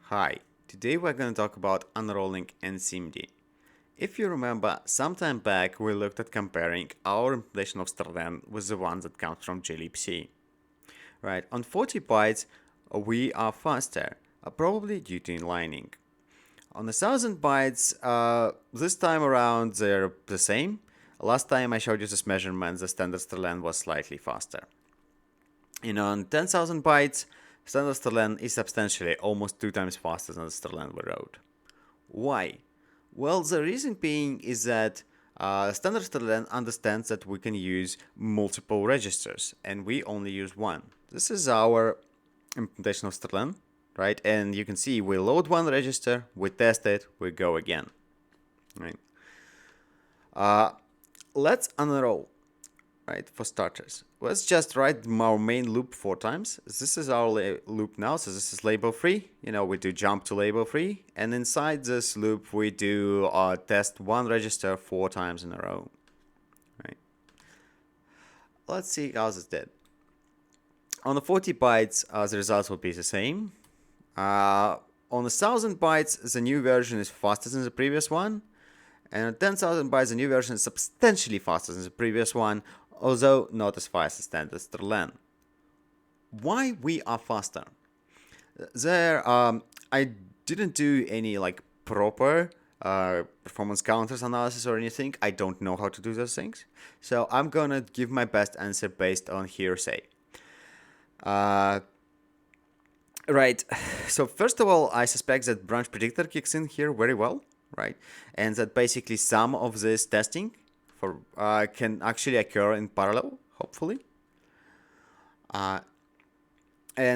Hi, today we're going to talk about unrolling and SIMD. If you remember, some time back we looked at comparing our implementation of strlen with the one that comes from glibc. Right, on 40 bytes we are faster, probably due to inlining. On 1000 bytes, this time around they're the same. Last time I showed you this measurement, the standard strlen was slightly faster. And on 10,000 bytes, standard strlen is substantially almost 2 times faster than the strlen we wrote. Why? Well, the reason being is that standard strlen understands that we can use multiple registers, and we only use one. This is our implementation of strlen, right? And you can see we load one register, we test it, we go again, right? Let's unroll. Right, for starters, let's just write our main loop 4 times. This is our loop now, so this is label free. We do jump to label free, and inside this loop we do test one register 4 times in a row. Right. Let's see how this did. On the 40 bytes, the results will be the same. On the 1000 bytes, the new version is faster than the previous one, and on 10,000 bytes, the new version is substantially faster than the previous one, although not as fast as standard strlen. Why we are faster? There, I didn't do any proper performance counters analysis or anything. I don't know how to do those things, so I'm gonna give my best answer based on hearsay. Right. So first of all, I suspect that branch predictor kicks in here very well, right, and that basically some of this testing can actually occur in parallel, hopefully. And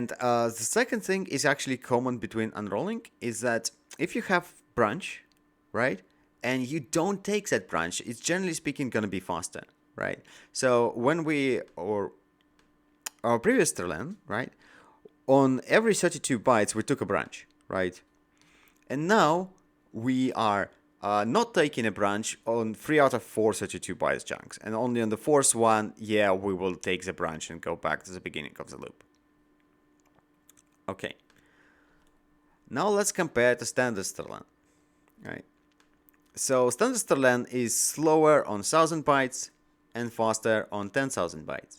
the second thing is actually common between unrolling, is that if you have branch, right, and you don't take that branch, it's generally speaking going to be faster, right? So when or our previous strlen, right, on every 32 bytes we took a branch, right? And now we are not taking a branch on 3 out of 4 32 bytes chunks, and only on the fourth one, yeah, we will take the branch and go back to the beginning of the loop. Okay. Now let's compare to standard strlen. Right. So standard strlen is slower on 1000 bytes and faster on 10,000 bytes.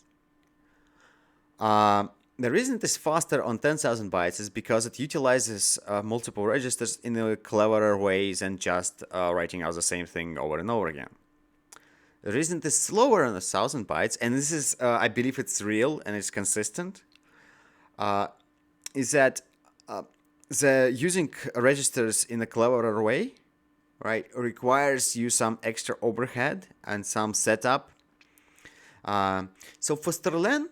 The reason it is faster on 10,000 bytes is because it utilizes multiple registers in a cleverer way than just writing out the same thing over and over again. The reason it is slower on 1,000 bytes, and this is, I believe it's real and it's consistent, is that the using registers in a cleverer way, right, requires you some extra overhead and some setup. So for strlen,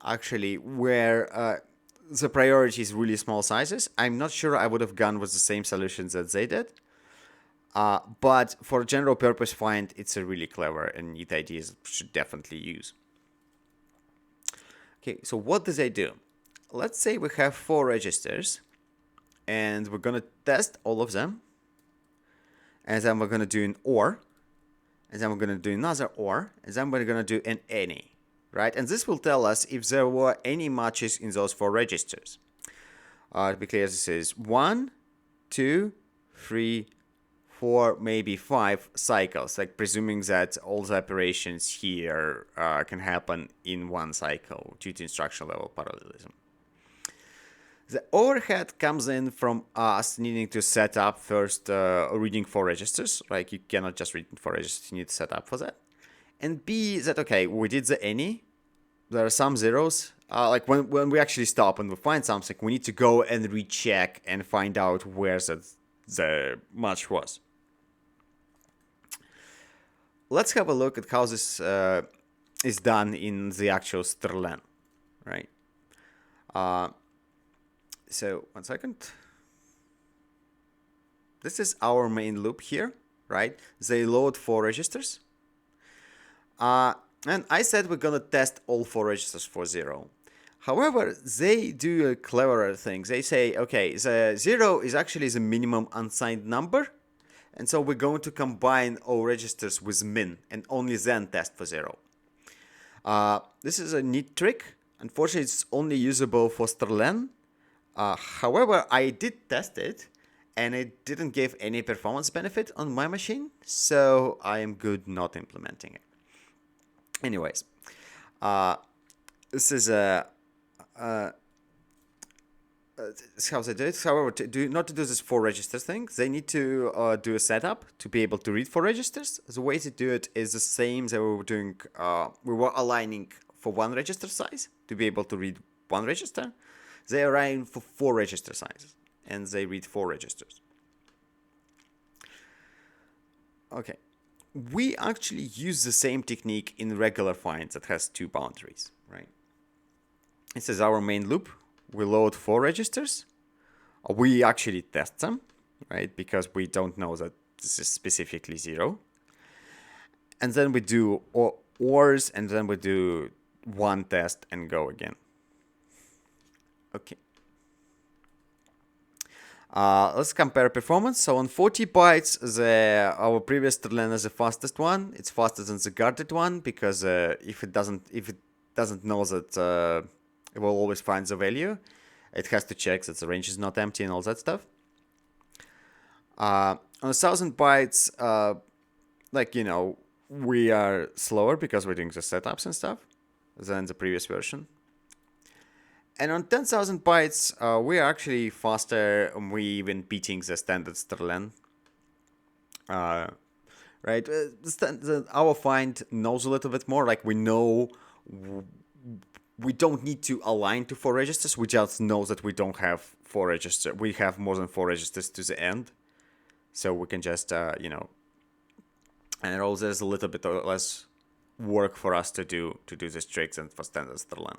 actually, where the priority is really small sizes, I'm not sure I would have gone with the same solutions that they did. But for general purpose find, it's a really clever and neat idea that we should definitely use. Okay, so what do they do? Let's say we have 4 registers, and we're going to test all of them, and then we're going to do an OR, and then we're going to do another OR, and then we're going to do an ANY. Right, and this will tell us if there were any matches in those 4 registers. To be clear, this is 1, 2, 3, 4, maybe 5 cycles, like presuming that all the operations here can happen in one cycle due to instruction level parallelism. The overhead comes in from us needing to set up first reading 4 registers. Like, you cannot just read 4 registers, you need to set up for that. And B, that, okay, we did the ANY. There are some zeros. Like when we actually stop and we find something, we need to go and recheck and find out where the match was. Let's have a look at how this is done in the actual strlen, right? So, one second. This is our main loop here, right? They load 4 registers. And I said we're going to test all 4 registers for 0. However, they do a cleverer thing. They say, okay, the 0 is actually the minimum unsigned number. And so we're going to combine all registers with min and only then test for 0. This is a neat trick. Unfortunately, it's only usable for strlen. However, I did test it, and it didn't give any performance benefit on my machine, so I am good not implementing it. Anyways, this is how they do it. However, not to do this 4 registers thing, they need to do a setup to be able to read 4 registers. The way to do it is the same that we were doing. We were aligning for 1 register size to be able to read 1 register. They align for 4 register sizes, and they read 4 registers. Okay, we actually use the same technique in regular finds that has 2 boundaries, right? This is our main loop. We load 4 registers. We actually test them, right? Because we don't know that this is specifically 0. And then we do ORs, and then we do 1 test and go again. Okay. Let's compare performance. So on 40 bytes, our previous strlen is the fastest one. It's faster than the guarded one because if it doesn't know that it will always find the value, it has to check that the range is not empty and all that stuff. On 1000 bytes, we are slower because we're doing the setups and stuff than the previous version. And on 10,000 bytes, we are actually faster, and we even beating the standard strlen. Right? Our find knows a little bit more. Like, we know we don't need to align to 4 registers. We just know that we don't have 4 registers. We have more than 4 registers to the end. So we can just, and also there's a little bit less work for us to do these tricks than for standard strlen.